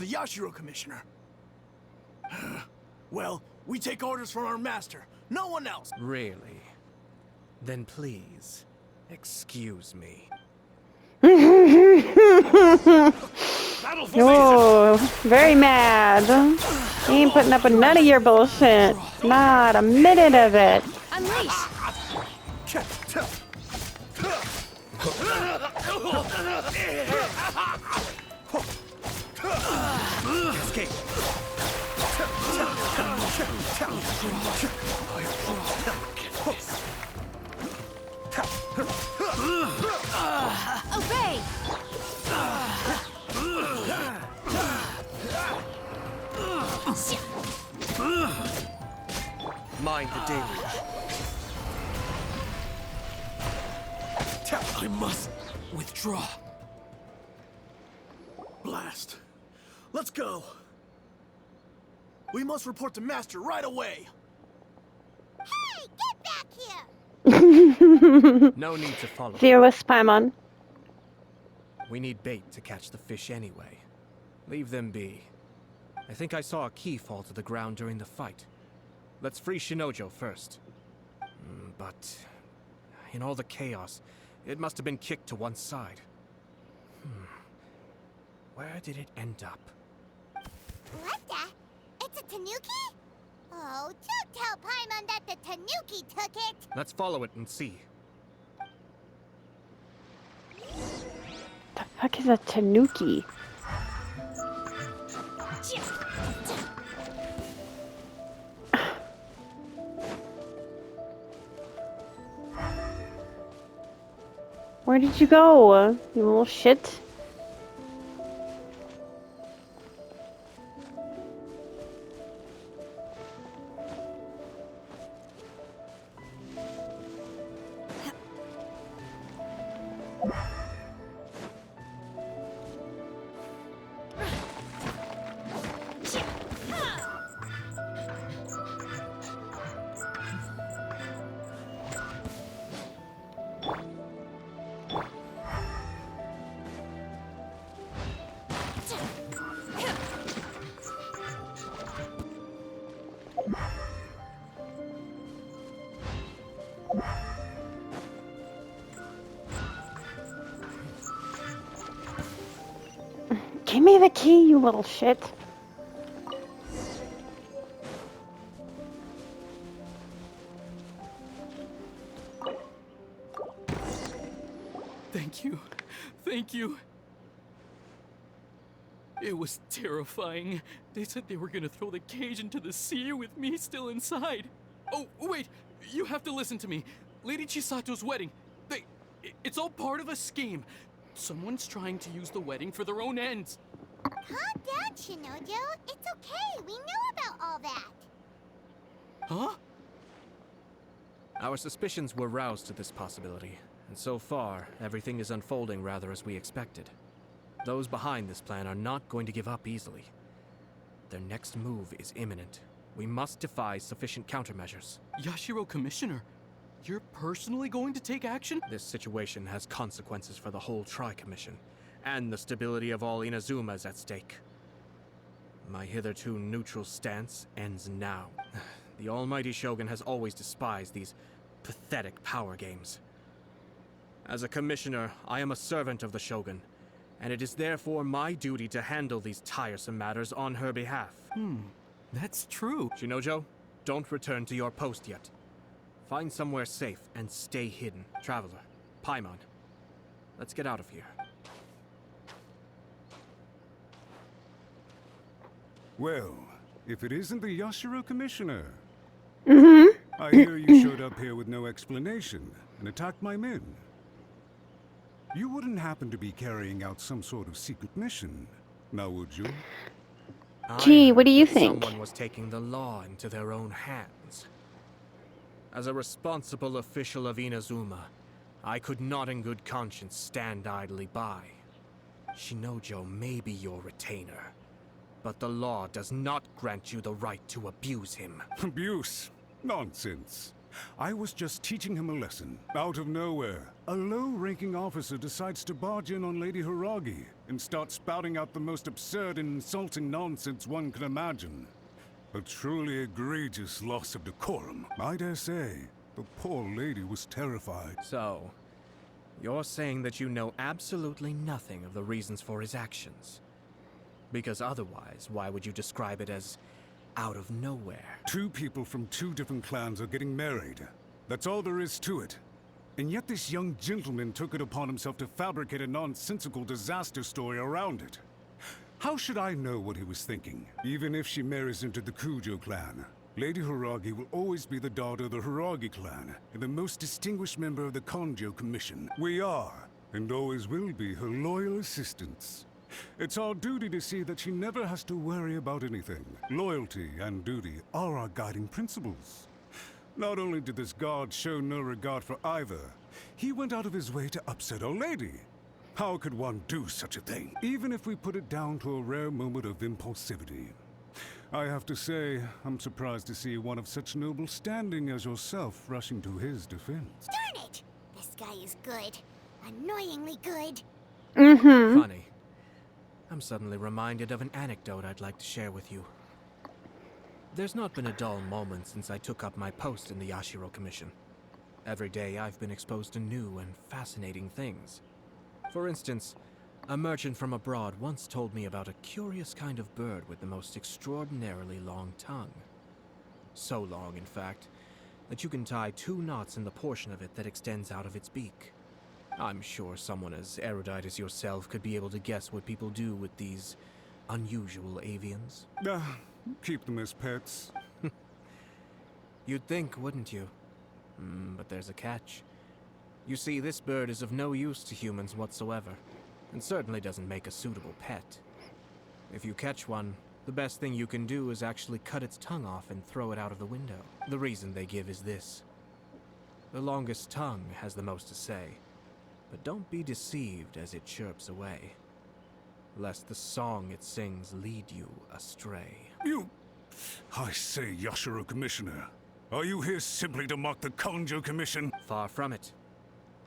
The Yashiro Commissioner. Well, we take orders from our master. No one else. Really? Then please, excuse me. Oh, very mad. He ain't putting up with none of your bullshit. Not a minute of it. Unleash! Escape! Obey! Mind the deluge. I must withdraw. Blast. Let's go. We must report to Master right away. Hey, get back here! No need to follow. Fearless Paimon. We need bait to catch the fish anyway. Leave them be. I think I saw a key fall to the ground during the fight. Let's free Shinojo first. But in all the chaos, it must have been kicked to one side. Where did it end up? What the? It's a tanuki? Oh, don't tell Paimon that the tanuki took it! Let's follow it and see. The fuck is a tanuki? Where did you go, you little shit? Give me the key, you little shit. Thank you. Thank you. It was terrifying. They said they were gonna throw the cage into the sea with me still inside. Oh, wait. You have to listen to me. Lady Chisato's wedding. It's all part of a scheme. Someone's trying to use the wedding for their own ends. Calm down, Shinojo. It's okay. We knew about all that. Huh? Our suspicions were roused to this possibility, and so far, everything is unfolding rather as we expected. Those behind this plan are not going to give up easily. Their next move is imminent. We must devise sufficient countermeasures. Yashiro Commissioner, you're personally going to take action? This situation has consequences for the whole Tri-Commission, and the stability of all Inazuma is at stake. My hitherto neutral stance ends now. The almighty Shogun has always despised these pathetic power games. As a commissioner, I am a servant of the Shogun, and it is therefore my duty to handle these tiresome matters on her behalf. That's true. Shinojo, don't return to your post yet. Find somewhere safe and stay hidden. Traveler, Paimon, let's get out of here. Well, if it isn't the Yashiro Commissioner. Mm-hmm. I hear you showed up here with no explanation and attacked my men. You wouldn't happen to be carrying out some sort of secret mission, now would you? Gee, what do you think? Someone was taking the law into their own hands. As a responsible official of Inazuma, I could not in good conscience stand idly by. Shinojo may be your retainer, but the law does not grant you the right to abuse him. Abuse? Nonsense. I was just teaching him a lesson. Out of nowhere, a low-ranking officer decides to barge in on Lady Hiragi and start spouting out the most absurd and insulting nonsense one can imagine. A truly egregious loss of decorum. I dare say, the poor lady was terrified. So, you're saying that you know absolutely nothing of the reasons for his actions? Because otherwise, why would you describe it as out of nowhere? Two people from two different clans are getting married. That's all there is to it. And yet this young gentleman took it upon himself to fabricate a nonsensical disaster story around it. How should I know what he was thinking? Even if she marries into the Kujo clan, Lady Hiragi will always be the daughter of the Hiragi clan and the most distinguished member of the Konjo Commission. We are, and always will be, her loyal assistants. It's our duty to see that she never has to worry about anything. Loyalty and duty are our guiding principles. Not only did this guard show no regard for either, he went out of his way to upset our lady. How could one do such a thing, even if we put it down to a rare moment of impulsivity? I have to say, I'm surprised to see one of such noble standing as yourself rushing to his defense. Darn it! This guy is good. Annoyingly good. Mm-hmm. Funny. I'm suddenly reminded of an anecdote I'd like to share with you. There's not been a dull moment since I took up my post in the Yashiro Commission. Every day I've been exposed to new and fascinating things. For instance, a merchant from abroad once told me about a curious kind of bird with the most extraordinarily long tongue. So long, in fact, that you can tie 2 knots in the portion of it that extends out of its beak. I'm sure someone as erudite as yourself could be able to guess what people do with these unusual avians. Keep them as pets. You'd think, wouldn't you? But there's a catch. You see, this bird is of no use to humans whatsoever, and certainly doesn't make a suitable pet. If you catch one, the best thing you can do is actually cut its tongue off and throw it out of the window. The reason they give is this. The longest tongue has the most to say, but don't be deceived as it chirps away, lest the song it sings lead you astray. I say, Yashiro Commissioner, are you here simply to mock the Konjo Commission? Far from it.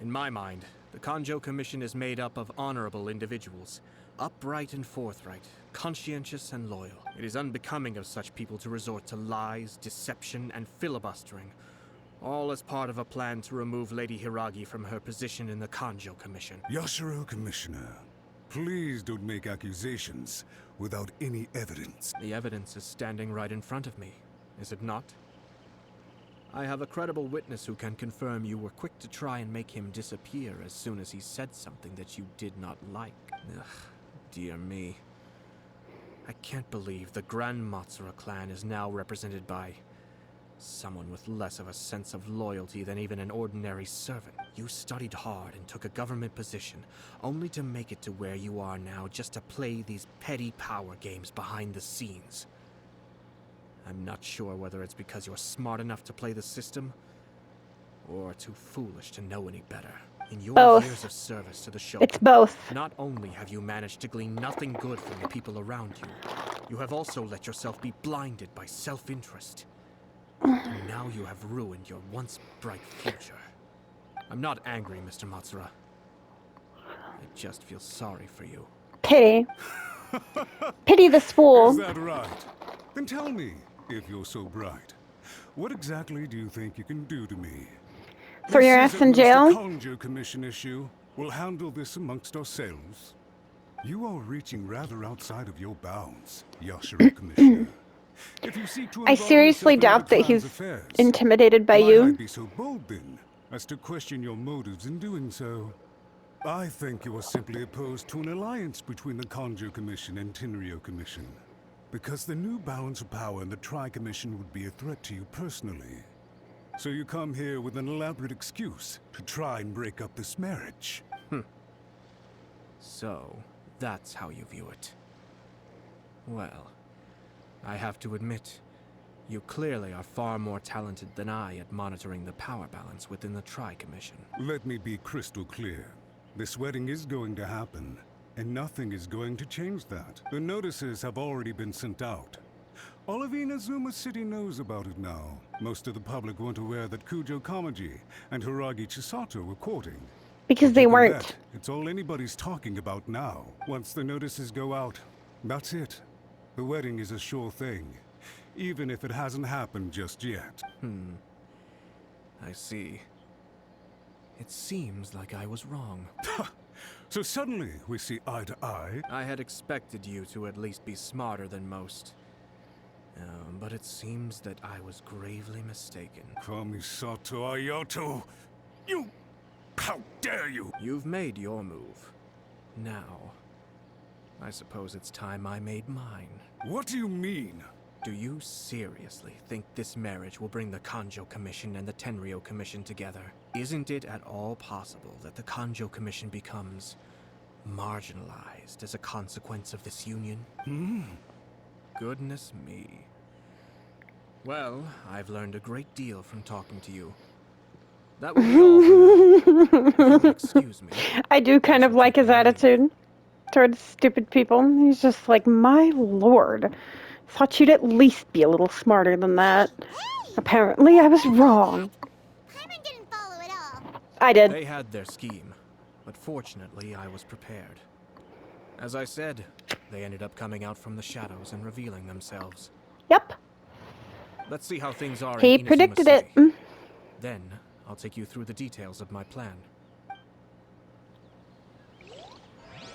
In my mind, the Konjo Commission is made up of honorable individuals, upright and forthright, conscientious and loyal. It is unbecoming of such people to resort to lies, deception, and filibustering, all as part of a plan to remove Lady Hiragi from her position in the Konjo Commission. Yashiro Commissioner, please don't make accusations without any evidence. The evidence is standing right in front of me, is it not? I have a credible witness who can confirm you were quick to try and make him disappear as soon as he said something that you did not like. Ugh, dear me. I can't believe the Grand Matsura clan is now represented by someone with less of a sense of loyalty than even an ordinary servant. You studied hard and took a government position, only to make it to where you are now just to play these petty power games behind the scenes. I'm not sure whether it's because you're smart enough to play the system, or too foolish to know any better. In your Both. years of service to the show, It's both. not only have you managed to glean nothing good from the people around you, you have also let yourself be blinded by self-interest. And now you have ruined your once bright future. I'm not angry, Mr. Matsura. I just feel sorry for you. Pity. Pity this fool. Is that right? Then tell me, if you're so bright, what exactly do you think you can do to me? Throw your This ass in isn't just jail? a Konjo Commission issue. We'll handle this amongst ourselves. You are reaching rather outside of your bounds, Yashiro Commissioner. If you seek to I involve seriously yourself in doubt other that clans' he's affairs, intimidated by might I you. be so bold then, as to question your motives in doing so? I think you are simply opposed to an alliance between the Konjo Commission and Tenryo Commission, because the new balance of power in the Tri-Commission would be a threat to you personally. So you come here with an elaborate excuse to try and break up this marriage. So, that's how you view it. Well, I have to admit, you clearly are far more talented than I at monitoring the power balance within the Tri-Commission. Let me be crystal clear. This wedding is going to happen, and nothing is going to change that. The notices have already been sent out. All of Inazuma City knows about it now. Most of the public weren't aware that Kujo Kamaji and Hiragi Chisato were courting. Because But they you can weren't. bet it's all anybody's talking about now. Once the notices go out, that's it. The wedding is a sure thing, even if it hasn't happened just yet. I see. It seems like I was wrong. So suddenly we see eye to eye. I had expected you to at least be smarter than most. But it seems that I was gravely mistaken. Kamisato Ayato! You... How dare you! You've made your move. Now, I suppose it's time I made mine. What do you mean? Do you seriously think this marriage will bring the Kanjo Commission and the Tenryo Commission together? Isn't it at all possible that the Kanjo Commission becomes marginalized as a consequence of this union? Goodness me. Well, I've learned a great deal from talking to you. That will be all for now. If you'll excuse me. I do kind of like his attitude towards stupid people. He's just like, my lord. Thought you'd at least be a little smarter than that. Apparently, I was wrong. Paimon didn't follow at all. I did. They had their scheme, but fortunately I was prepared. As I said, they ended up coming out from the shadows and revealing themselves. Yep. Let's see how things are He in Inazuma predicted City. it. Then, I'll take you through the details of my plan.